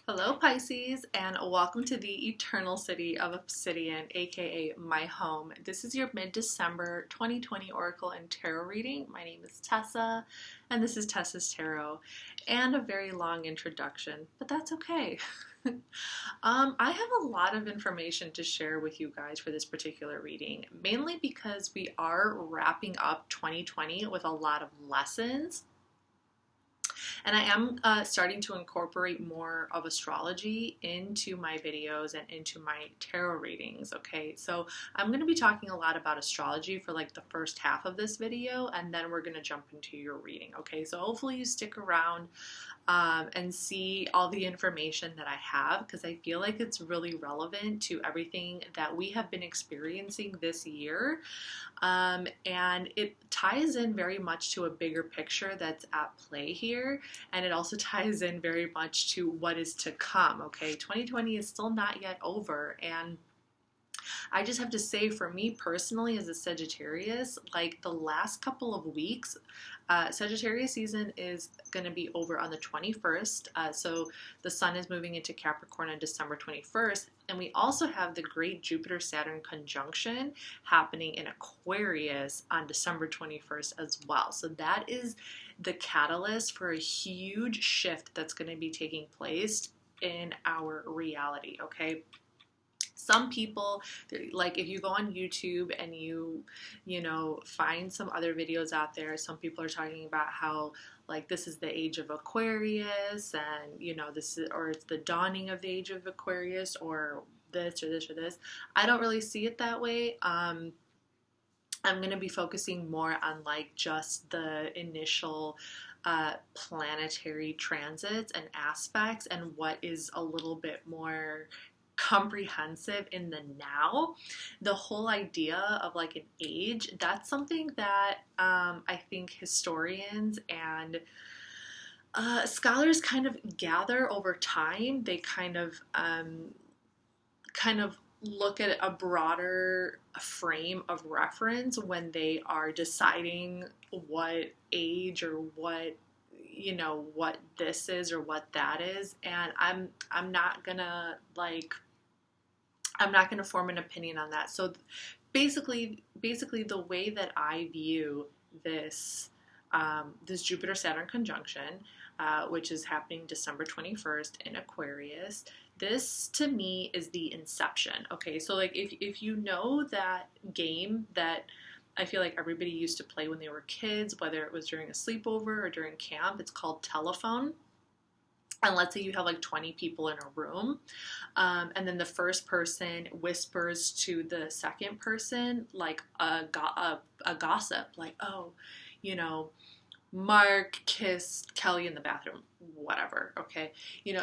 Hello, Pisces, and welcome to the Eternal City of Obsidian, aka my home. This is your mid-December 2020 Oracle and Tarot reading. My name is TESA, and this is Tessa's Tarot, and a very long introduction, but that's okay. I have a lot of information to share with you guys for this particular reading, mainly because we are wrapping up 2020 with a lot of lessons. And I am starting to incorporate more of astrology into my videos and into my tarot readings, okay? So I'm going to be talking a lot about astrology for like the first half of this video, and then we're going to jump into your reading, okay? So hopefully you stick around and see all the information that I have, because I feel like it's really relevant to everything that we have been experiencing this year. And it ties in very much to a bigger picture that's at play here, and it also ties in very much to what is to come, okay? 2020 is still not yet over, and I just have to say, for me personally as a Sagittarius, like the last couple of weeks, Sagittarius season is going to be over on the 21st. So the sun is moving into Capricorn on December 21st. And we also have the great Jupiter-Saturn conjunction happening in Aquarius on December 21st as well. So that is the catalyst for a huge shift that's going to be taking place in our reality, okay? Some people, like if you go on YouTube and you find some other videos out there, some people are talking about how like this is the age of Aquarius, and this is, or it's the dawning of the age of Aquarius, or this or this or this. I don't really see it that way. I'm going to be focusing more on like just the initial planetary transits and aspects, and what is a little bit more comprehensive in the now. The whole idea of like an age, that's something that I think historians and scholars kind of gather over time. They kind of look at a broader frame of reference when they are deciding what age or what this is or what that is. And I'm not gonna form an opinion on that. So basically the way that I view this this Jupiter-Saturn conjunction, which is happening December 21st in Aquarius, this to me is the inception. Okay, so like if you know that game that I feel like everybody used to play when they were kids, whether it was during a sleepover or during camp, it's called telephone. And let's say you have like 20 people in a room, and then the first person whispers to the second person like a gossip, like, oh, Mark kissed Kelly in the bathroom, whatever, okay?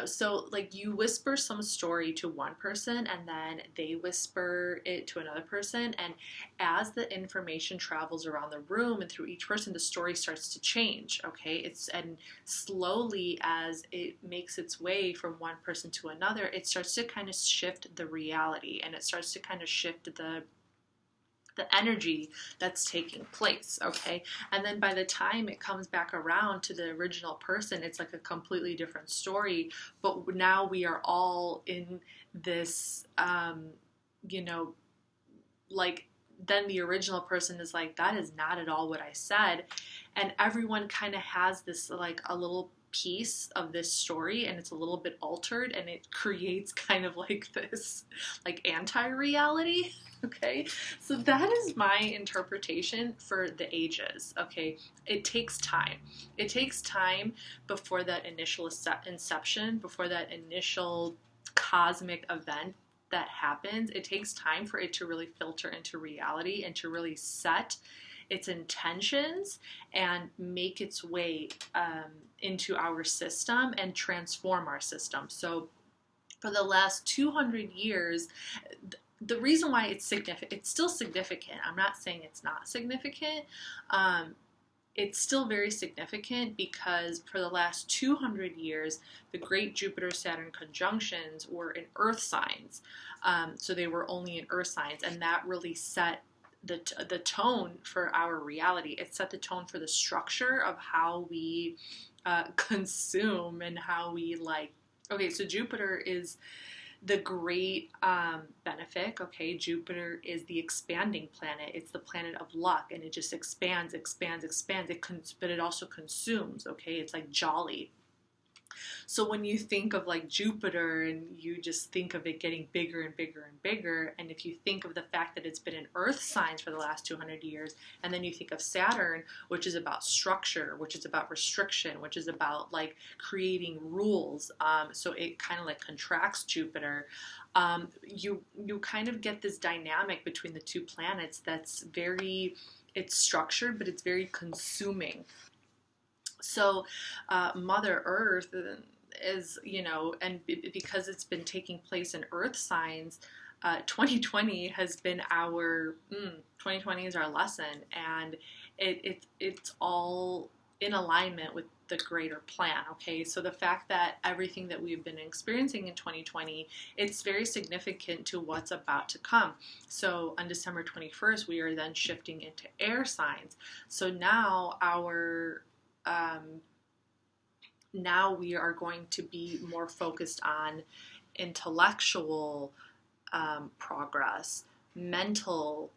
So like you whisper some story to one person, and then they whisper it to another person, and as the information travels around the room and through each person, the story starts to change, okay? And slowly as it makes its way from one person to another, it starts to kind of shift the reality, and it starts to kind of shift the energy that's taking place, okay? And then by the time it comes back around to the original person, it's like a completely different story, but now we are all in this, like, then the original person is like, that is not at all what I said, and everyone kind of has this, like, a little piece of this story, and it's a little bit altered, and it creates kind of like this like anti-reality, okay? So that is my interpretation for the ages, okay? It takes time before that initial inception, before that initial cosmic event that happens. It takes time for it to really filter into reality and to really set its intentions and make its way into our system and transform our system. So for the last 200 years, the reason why it's still significant. I'm not saying it's not significant. It's still very significant because for the last 200 years, the great Jupiter-Saturn conjunctions were in earth signs. So they were only in earth signs, and that really set the tone for our reality. It set the tone for the structure of how we consume and how we like Okay, so Jupiter is the great benefic. Okay, Jupiter is the expanding planet. It's the planet of luck, and it just expands, expands, expands. But it also consumes. Okay, it's like jolly. So when you think of like Jupiter and you just think of it getting bigger and bigger and bigger, and if you think of the fact that it's been in Earth signs for the last 200 years, and then you think of Saturn, which is about structure, which is about restriction, which is about like creating rules. So it kind of like contracts Jupiter. You kind of get this dynamic between the two planets that's very, it's structured, but it's very consuming. So, Mother Earth is, and because it's been taking place in Earth signs, 2020 has been 2020 is our lesson, and it's all in alignment with the greater plan. Okay, so the fact that everything that we've been experiencing in 2020, it's very significant to what's about to come. So on December 21st, we are then shifting into air signs. So now we are going to be more focused on intellectual progress, mental,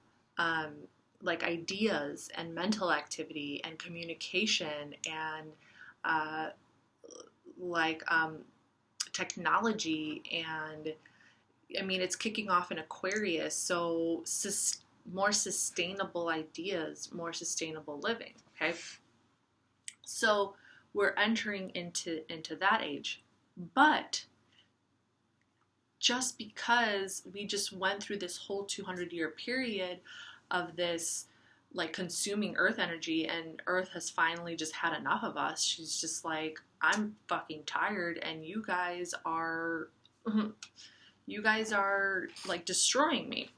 like ideas and mental activity and communication and like technology. And I mean, it's kicking off in Aquarius, so more sustainable ideas, more sustainable living. Okay, so we're entering into that age. But just because we just went through this whole 200-year period of this like consuming Earth energy, and Earth has finally just had enough of us. She's just like, I'm fucking tired, and you guys are like destroying me.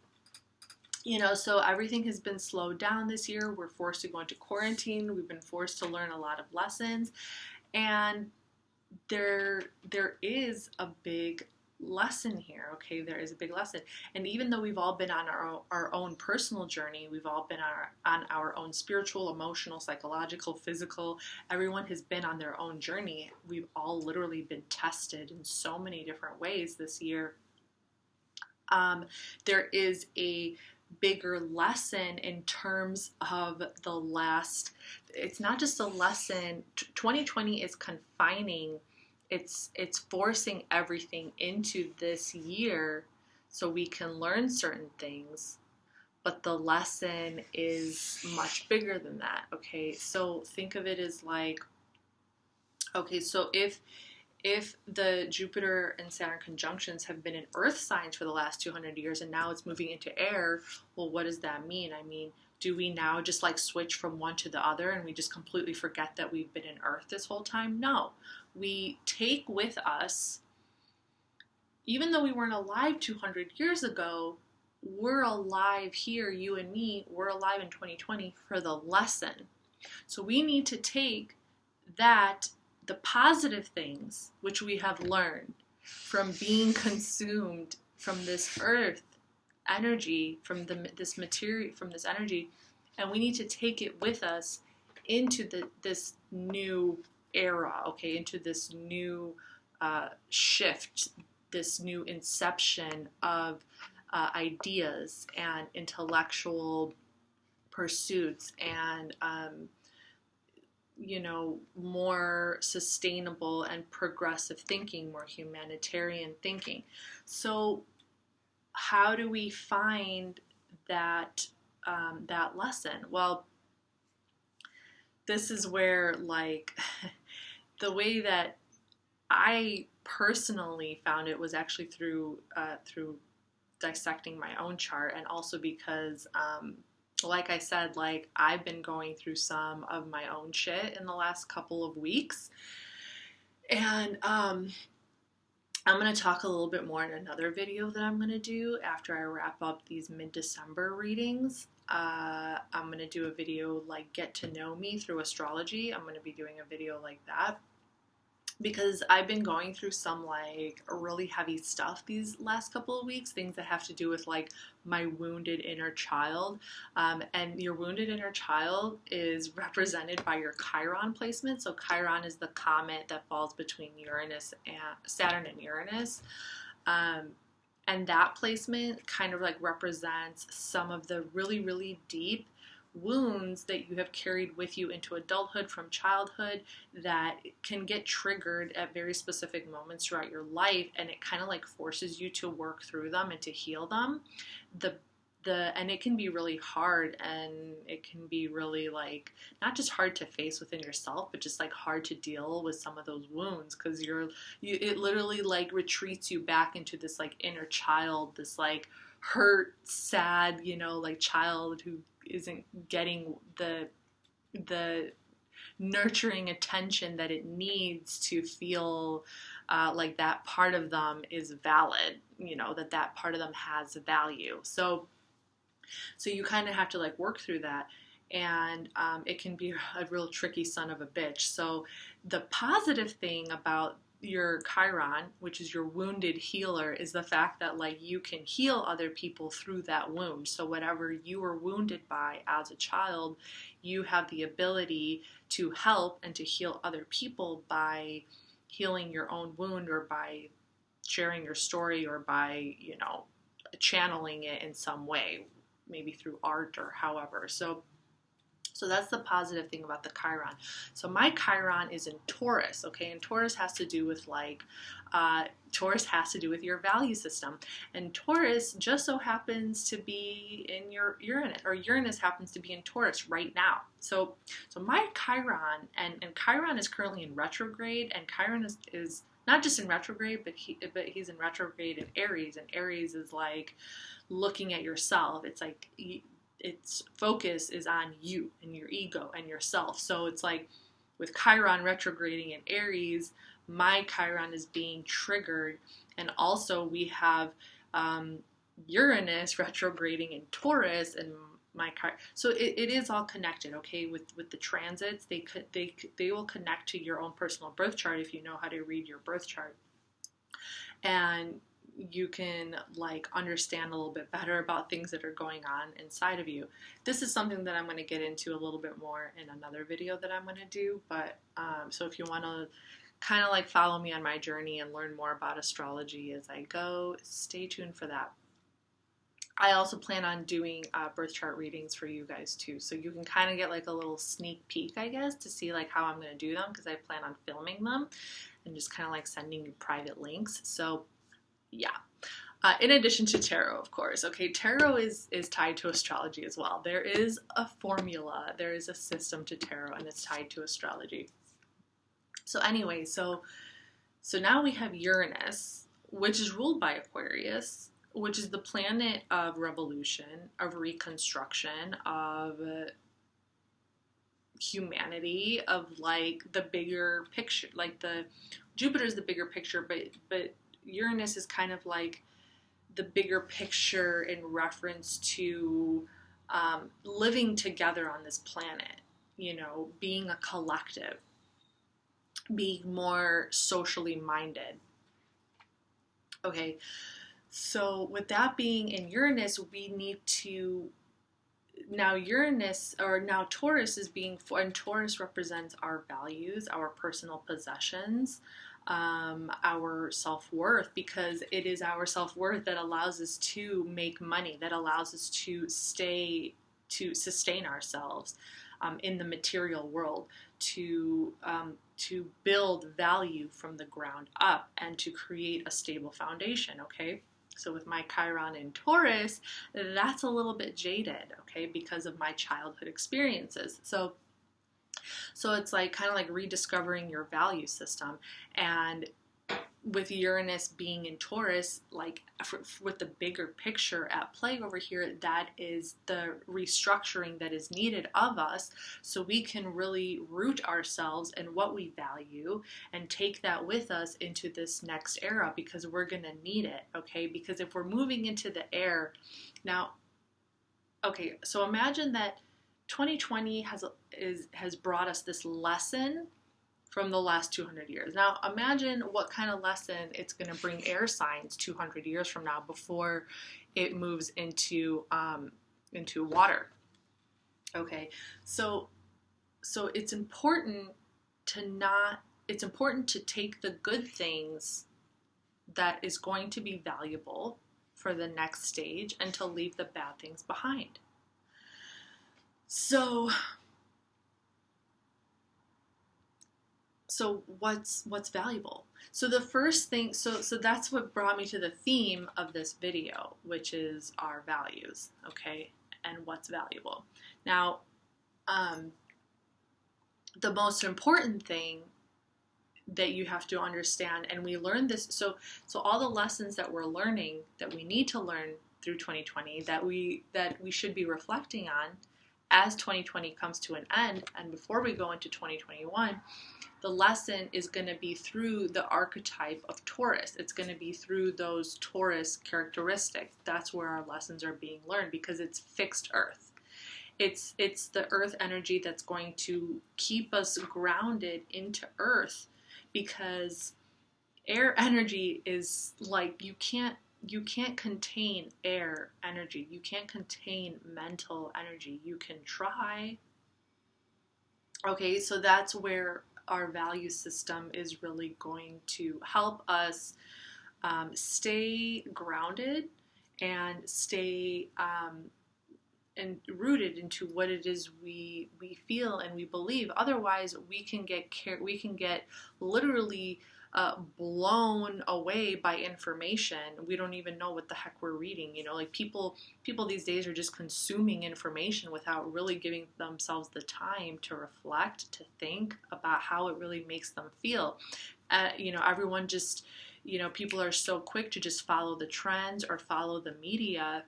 So everything has been slowed down this year. We're forced to go into quarantine. We've been forced to learn a lot of lessons. And there is a big lesson here, okay? There is a big lesson. And even though we've all been on our own personal journey, we've all been on our own spiritual, emotional, psychological, physical, everyone has been on their own journey. We've all literally been tested in so many different ways this year. There is a bigger lesson in terms of the last, it's not just a lesson. 2020 is confining, it's forcing everything into this year so we can learn certain things, but the lesson is much bigger than that. Okay, so think of it as like, okay, so if the Jupiter and Saturn conjunctions have been in Earth signs for the last 200 years and now it's moving into air, well, what does that mean? I mean, do we now just like switch from one to the other and we just completely forget that we've been in Earth this whole time? No. We take with us, even though we weren't alive 200 years ago, we're alive here, you and me, we're alive in 2020 for the lesson. So we need to take that, the positive things which we have learned from being consumed from this earth energy, from this material, from this energy, and we need to take it with us into this new era, okay, into this new shift, this new inception of ideas and intellectual pursuits and more sustainable and progressive thinking, more humanitarian thinking. So how do we find that that lesson? Well, this is where, like, the way that I personally found it was actually through dissecting my own chart, and also because like I said, like, I've been going through some of my own shit in the last couple of weeks. And I'm going to talk a little bit more in another video that I'm going to do after I wrap up these mid-December readings. I'm going to do a video like Get to Know Me through astrology. I'm going to be doing a video like that. because I've been going through some like really heavy stuff these last couple of weeks, things that have to do with like my wounded inner child. And your wounded inner child is represented by your Chiron placement. So Chiron is the comet that falls between Uranus and Saturn and Uranus. Um, and that placement kind of like represents some of the really, really deep wounds that you have carried with you into adulthood from childhood that can get triggered at very specific moments throughout your life, and it kind of like forces you to work through them and to heal them. And it can be really hard, and it can be really like not just hard to face within yourself, but just like hard to deal with some of those wounds, because it literally like retreats you back into this like inner child, this like hurt, sad, like child who isn't getting the nurturing attention that it needs to feel like that part of them is valid, that part of them has value. So you kind of have to like work through that, and it can be a real tricky son of a bitch. So the positive thing about your Chiron, which is your wounded healer, is the fact that like you can heal other people through that wound. So whatever you were wounded by as a child, you have the ability to help and to heal other people by healing your own wound, or by sharing your story, or by, channeling it in some way, maybe through art or however. So that's the positive thing about the Chiron. So my Chiron is in Taurus, okay? And Taurus has to do with your value system. And Taurus just so happens to be in your Uranus, or Uranus happens to be in Taurus right now. So my Chiron, and Chiron is currently in retrograde, and Chiron is not just in retrograde, but he's in retrograde in Aries, and Aries is like looking at yourself. It's like its focus is on you and your ego and yourself. So it's like with Chiron retrograding in Aries, my Chiron is being triggered. And also we have Uranus retrograding in Taurus, and my Chiron. So it is all connected, okay? With the transits, they will connect to your own personal birth chart if you know how to read your birth chart. And you can like understand a little bit better about things that are going on inside of you. This is something that I'm going to get into a little bit more in another video that I'm going to do. But so if you want to kind of like follow me on my journey and learn more about astrology as I go, stay tuned for that. I also plan on doing birth chart readings for you guys too, so you can kind of get like a little sneak peek, I guess, to see like how I'm going to do them, because I plan on filming them and just kind of like sending you private links. So yeah. In addition to tarot, of course. Okay, tarot is tied to astrology as well. There is a formula, there is a system to tarot, and it's tied to astrology. So anyway, so now we have Uranus, which is ruled by Aquarius, which is the planet of revolution, of reconstruction, of humanity, of like the bigger picture. Like Jupiter's the bigger picture, but Uranus is kind of like the bigger picture in reference to living together on this planet, being a collective, being more socially minded. Okay, so with that being in Uranus, we need to, now Taurus is and Taurus represents our values, our personal possessions, our self-worth, because it is our self-worth that allows us to make money, that allows us to sustain ourselves in the material world, to build value from the ground up, and to create a stable foundation, okay? So with my Chiron in Taurus, that's a little bit jaded, okay, because of my childhood experiences. So it's like kind of like rediscovering your value system. And with Uranus being in Taurus, like with the bigger picture at play over here, that is the restructuring that is needed of us, so we can really root ourselves in what we value and take that with us into this next era, because we're going to need it, okay? Because if we're moving into the air now, okay, so imagine that 2020 has brought us this lesson from the last 200 years. Now, imagine what kind of lesson it's going to bring air signs 200 years from now before it moves into water. Okay, so it's important to take the good things that is going to be valuable for the next stage and to leave the bad things behind. So what's valuable? So the first thing, so that's what brought me to the theme of this video, which is our values, okay, and what's valuable. Now, the most important thing that you have to understand, and we learned this, so all the lessons that we're learning, that we need to learn through 2020, that we should be reflecting on as 2020 comes to an end, and before we go into 2021, the lesson is going to be through the archetype of Taurus. It's going to be through those Taurus characteristics. That's where our lessons are being learned, because it's fixed earth. It's the earth energy that's going to keep us grounded into earth, because air energy is like, you can't contain air energy. You can't contain mental energy. You can try. Okay, so that's where our value system is really going to help us stay grounded and stay and rooted into what it is we feel and we believe. Otherwise, we can get literally blown away by information. We don't even know what the heck we're reading. You know, like people these days are just consuming information without really giving themselves the time to reflect, to think about how it really makes them feel. You know, everyone just, you know, people are so quick to just follow the trends or follow the media,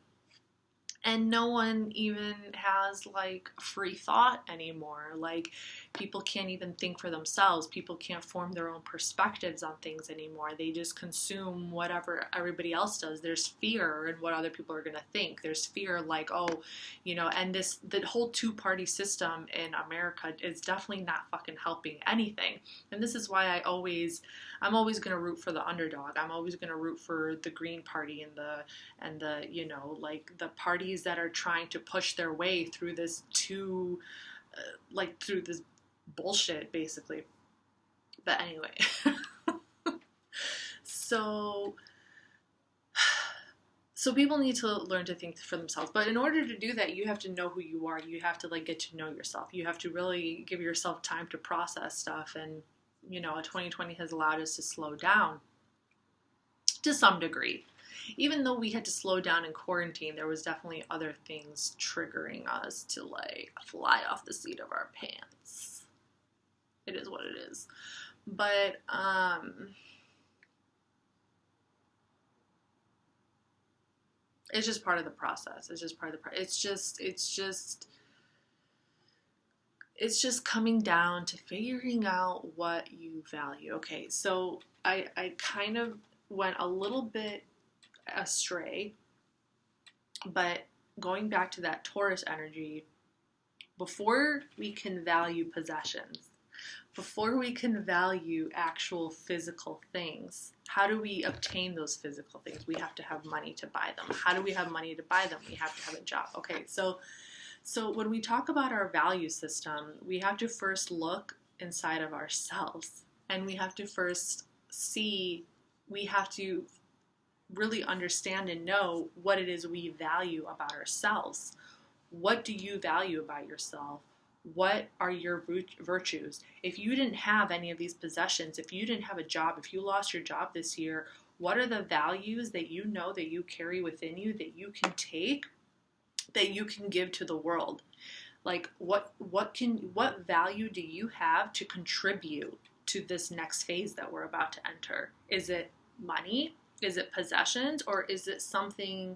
and no one even has like free thought anymore. Like, people can't even think for themselves. People can't form their own perspectives on things anymore. They just consume whatever everybody else does. There's fear in what other people are going to think. There's fear like, oh, you know, and the whole two-party system in America is definitely not fucking helping anything. And this is why I'm always going to root for the underdog. I'm always going to root for the Green Party and the you know, like the parties that are trying to push their way through this through this bullshit, basically. But anyway, so people need to learn to think for themselves. But in order to do that, you have to know who you are. You have to like get to know yourself. You have to really give yourself time to process stuff. And, you know, 2020 has allowed us to slow down to some degree. Even though we had to slow down in quarantine, there was definitely other things triggering us to like fly off the seat of our pants. It is what it is. But it's just part of the process. It's just part of the it's just coming down to figuring out what you value. Okay, so I kind of went a little bit astray, but going back to that Taurus energy, before we can value possessions, before we can value actual physical things, how do we obtain those physical things? We have to have money to buy them. How do we have money to buy them? We have to have a job. Okay, so when we talk about our value system, we have to first look inside of ourselves, and we have to first we have to really understand and know what it is we value about ourselves. What do you value about yourself? What are your virtues? If you didn't have any of these possessions, if you didn't have a job, if you lost your job this year, what are the values that you know that you carry within you that you can take, that you can give to the world? Like, what value do you have to contribute to this next phase that we're about to enter? Is it money? Is it possessions? Or is it something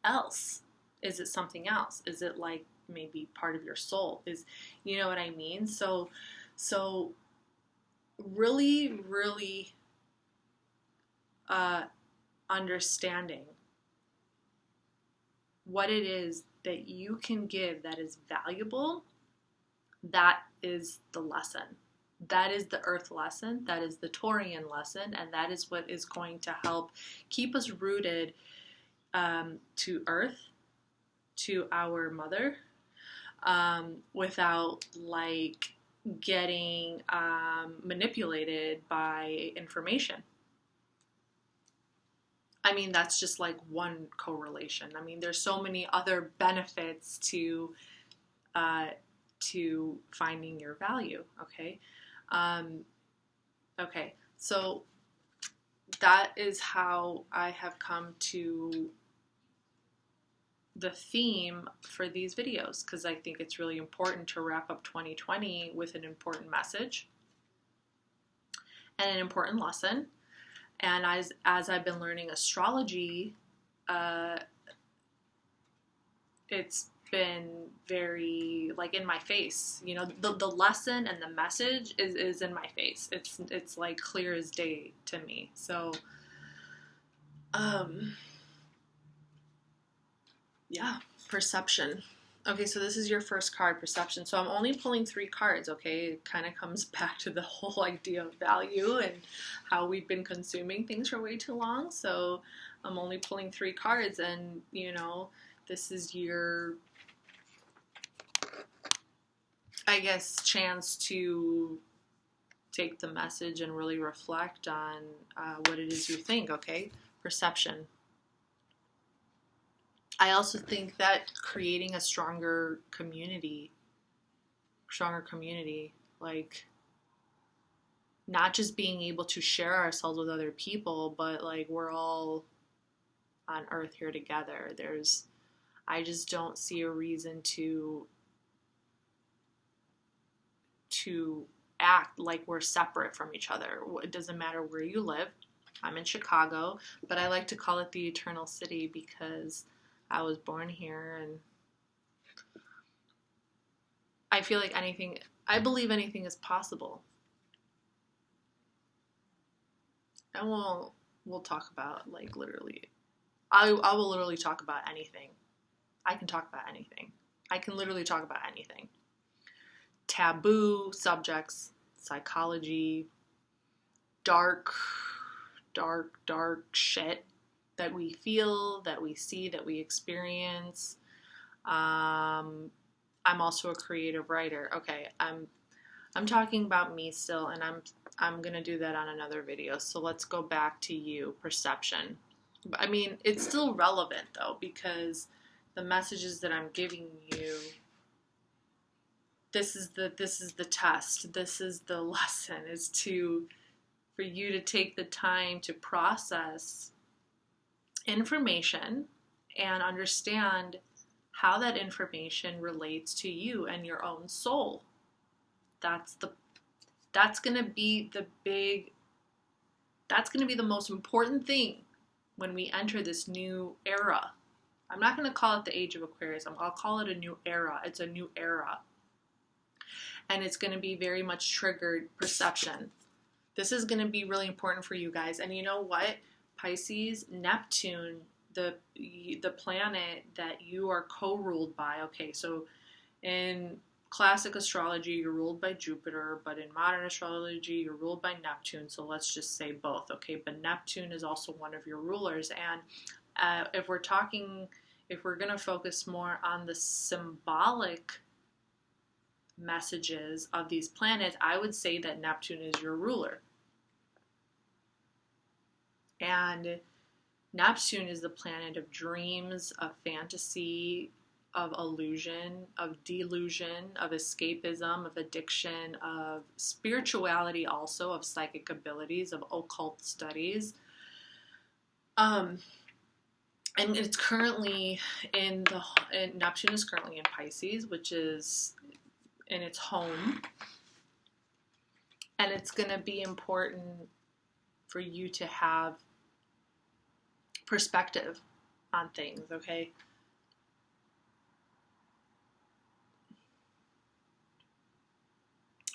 else? Is it like maybe part of your soul? You know what I mean? So really, really understanding what it is that you can give that is valuable, that is the lesson. That is the earth lesson, that is the Taurian lesson, and that is what is going to help keep us rooted to earth, to our mother, without like getting manipulated by information. I mean, that's just like one correlation. I mean, there's so many other benefits to finding your value. Okay. Okay. So that is how I have come to the theme for these videos, because I think it's really important to wrap up 2020 with an important message and an important lesson. And as I've been learning astrology, it's been very like in my face. You know, the lesson and the message is in my face. It's like clear as day to me. So, yeah, perception. Okay, so this is your first card, perception. So I'm only pulling 3 cards, okay? It kind of comes back to the whole idea of value and how we've been consuming things for way too long. So I'm only pulling 3 cards, and, you know, this is your, I guess, chance to take the message and really reflect on what it is you think, okay? Perception. I also think that creating a stronger community, like not just being able to share ourselves with other people, but like we're all on earth here together. I just don't see a reason to act like we're separate from each other. It doesn't matter where you live. I'm in Chicago, but I like to call it the Eternal City because I was born here, and I feel like I believe anything is possible. And we'll talk about, like, literally, I will literally talk about anything. I can talk about anything. I can literally talk about anything. Taboo subjects, psychology, dark shit that we feel, that we see, that we experience. I'm also a creative writer. Okay, I'm talking about me still, and I'm gonna do that on another video. So let's go back to you, perception. I mean, it's still relevant though, because the messages that I'm giving you, this is the test. This is the lesson, is for you to take the time to process information and understand how that information relates to you and your own soul. That's going to be the most important thing when we enter this new era. I'm not going to call it the age of Aquarius. I'll call it a new era. It's a new era. And it's going to be very much triggered perception. This is going to be really important for you guys. And you know what? Pisces, Neptune, the planet that you are co-ruled by. Okay, so in classic astrology, you're ruled by Jupiter, but in modern astrology, you're ruled by Neptune. So let's just say both, okay? But Neptune is also one of your rulers. And if we're going to focus more on the symbolic messages of these planets, I would say that Neptune is your ruler. And Neptune is the planet of dreams, of fantasy, of illusion, of delusion, of escapism, of addiction, of spirituality, also of psychic abilities, of occult studies. And it's currently Neptune is currently in Pisces, which is in its home. And it's going to be important for you to have perspective on things, okay?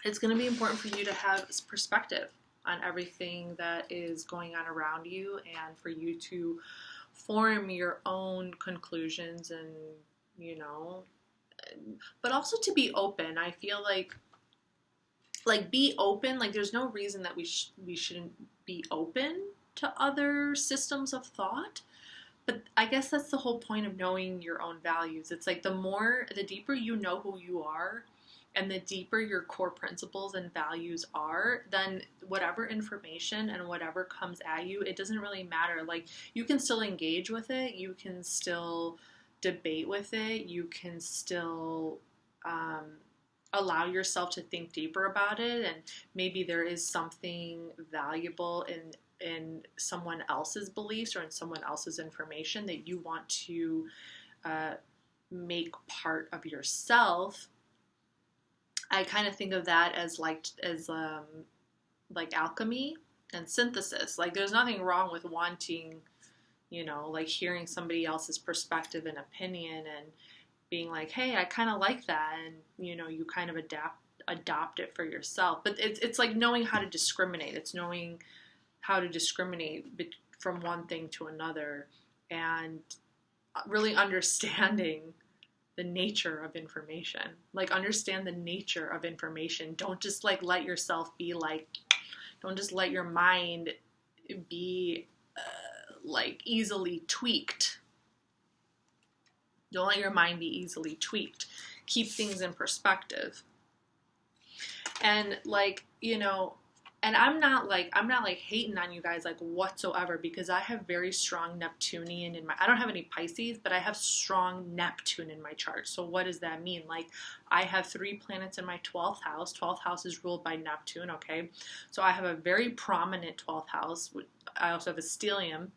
It's going to be important for you to have perspective on everything that is going on around you, and for you to form your own conclusions, and, you know, but also to be open. I feel like like be open. Like there's no reason that we shouldn't be open to other systems of thought. But I guess that's the whole point of knowing your own values. It's like the deeper you know who you are, and the deeper your core principles and values are, then whatever information and whatever comes at you, it doesn't really matter. Like you can still engage with it, you can still debate with it, you can still allow yourself to think deeper about it, and maybe there is something valuable in someone else's beliefs or in someone else's information that you want to make part of yourself. I kind of think of that as like alchemy and synthesis. Like there's nothing wrong with wanting, like hearing somebody else's perspective and opinion and being like, hey, I kind of like that, and you kind of adopt it for yourself. But it's like knowing how to discriminate. It's knowing how to discriminate from one thing to another, and really understanding the nature of information. Like understand the nature of information. Don't just like let yourself be like, don't just let your mind be like easily tweaked. Don't let your mind be easily tweaked. Keep things in perspective. And like, and I'm not like hating on you guys like whatsoever, because I have very strong Neptunian in I don't have any Pisces, but I have strong Neptune in my chart. So what does that mean? Like I have 3 planets in my 12th house. 12th house is ruled by Neptune, okay? So I have a very prominent 12th house. I also have a stellium,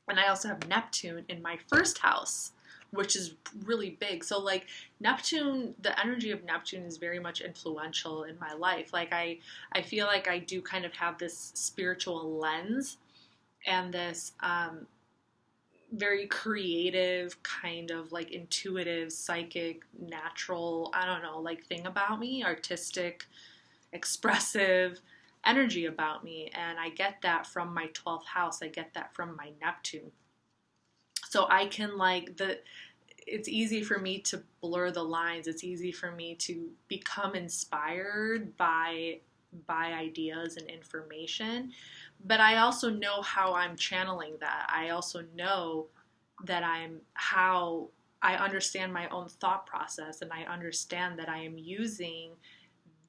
and I also have Neptune in my 1st house, which is really big. So like Neptune, the energy of Neptune is very much influential in my life. Like I feel like I do kind of have this spiritual lens and this very creative, kind of like intuitive, psychic, natural, I don't know, like thing about me, artistic, expressive energy about me. And I get that from my 12th house. I get that from my Neptune. So I can it's easy for me to blur the lines. It's easy for me to become inspired by ideas and information. But I also know how I'm channeling that. I also know that how I understand my own thought process, and I understand that I am using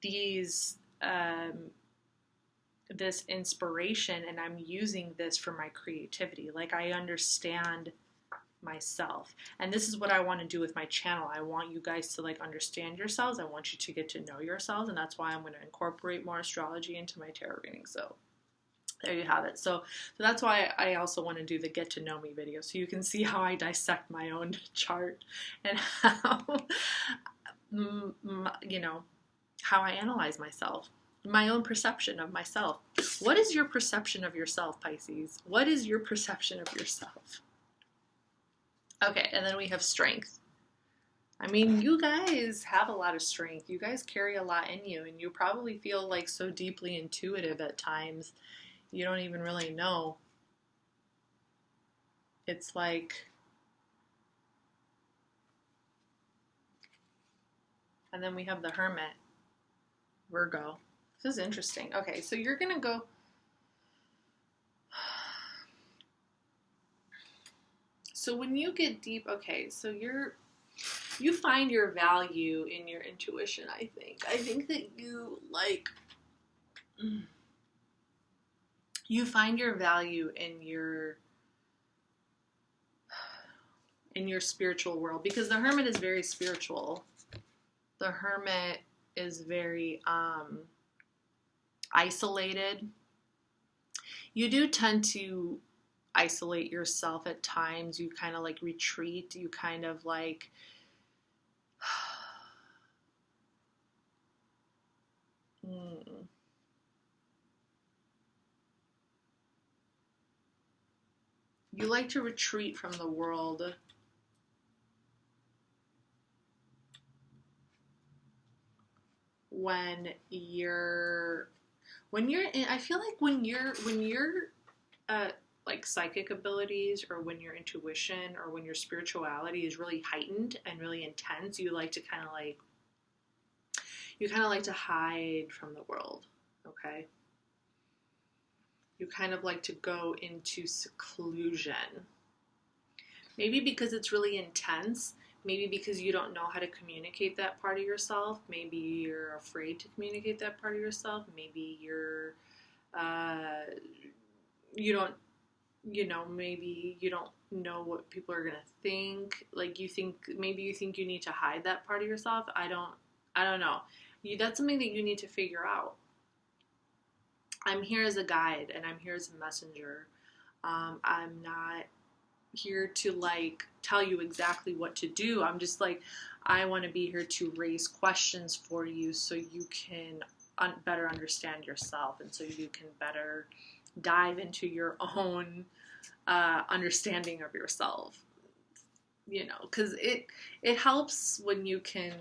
these, this inspiration, and I'm using this for my creativity. Like I understand myself, and this is what I want to do with my channel. I want you guys to like understand yourselves. I want you to get to know yourselves, and that's why I'm going to incorporate more astrology into my tarot reading. So there you have it. So that's why I also want to do the get to know me video, so you can see how I dissect my own chart and how how I analyze myself, my own perception of myself. What is your perception of yourself, Pisces? What is your perception of yourself? Okay, and then we have strength. I mean, you guys have a lot of strength. You guys carry a lot in you, and you probably feel like so deeply intuitive at times. You don't even really know. It's like, and then we have the Hermit, Virgo. This is interesting. Okay, so you're going to go, so when you get deep, okay, so you find your value in your intuition, I think. I think that you you find your value in your spiritual world, because the Hermit is very spiritual. The Hermit is very isolated. You do tend to isolate yourself at times. You kind of like retreat. You kind of like you like to retreat from the world. I feel like when you're like psychic abilities, or when your intuition, or when your spirituality is really heightened and really intense, you like to kind of like, You kind of like to hide from the world, okay? You kind of like to go into seclusion. Maybe because it's really intense. Maybe because you don't know how to communicate that part of yourself. Maybe you're afraid to communicate that part of yourself. Maybe you don't, maybe you don't know what people are going to think. Like maybe you think you need to hide that part of yourself. I don't know. That's something that you need to figure out. I'm here as a guide and I'm here as a messenger. I'm not here to like tell you exactly what to do. I'm just like, I want to be here to raise questions for you so you can better understand yourself, and so you can better dive into your own understanding of yourself, because it helps when you can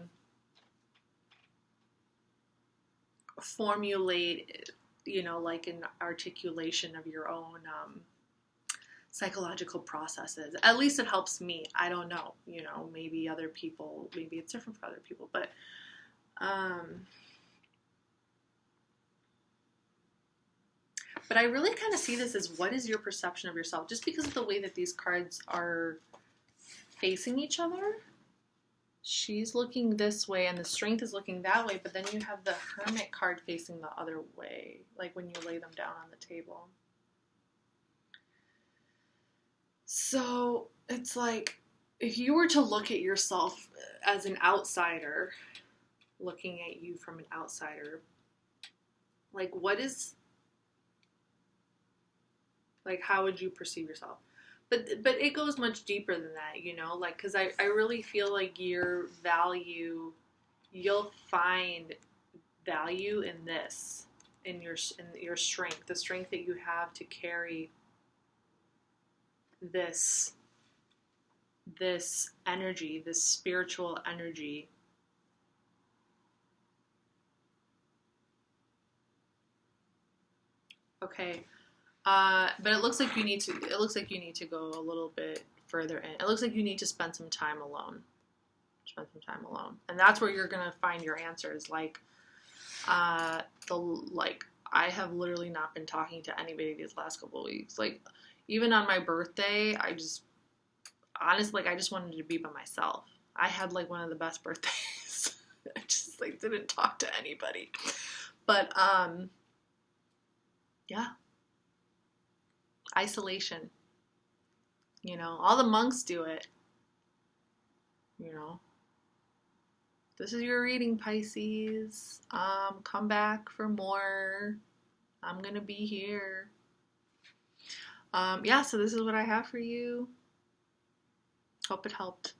formulate, like an articulation of your own psychological processes. At least it helps me. I don't know, maybe it's different for other people, but I really kind of see this as, what is your perception of yourself? Just because of the way that these cards are facing each other. She's looking this way and the Strength is looking that way, but then you have the Hermit card facing the other way, like when you lay them down on the table. So it's like, if you were to look at yourself as an outsider, looking at you from an outsider, like how would you perceive yourself? But it goes much deeper than that, like, because I really feel like you'll find value in this, in your strength, the strength that you have to carry this energy, this spiritual energy. Okay. But it looks like you need to go a little bit further in. It looks like you need to spend some time alone. And that's where you're going to find your answers. Like, I have literally not been talking to anybody these last couple of weeks. Like, even on my birthday, I just wanted to be by myself. I had like one of the best birthdays. I just like didn't talk to anybody. But, yeah. Isolation. All the monks do it. This is your reading, Pisces. Come back for more. I'm gonna be here. Yeah, so this is what I have for you. Hope it helped.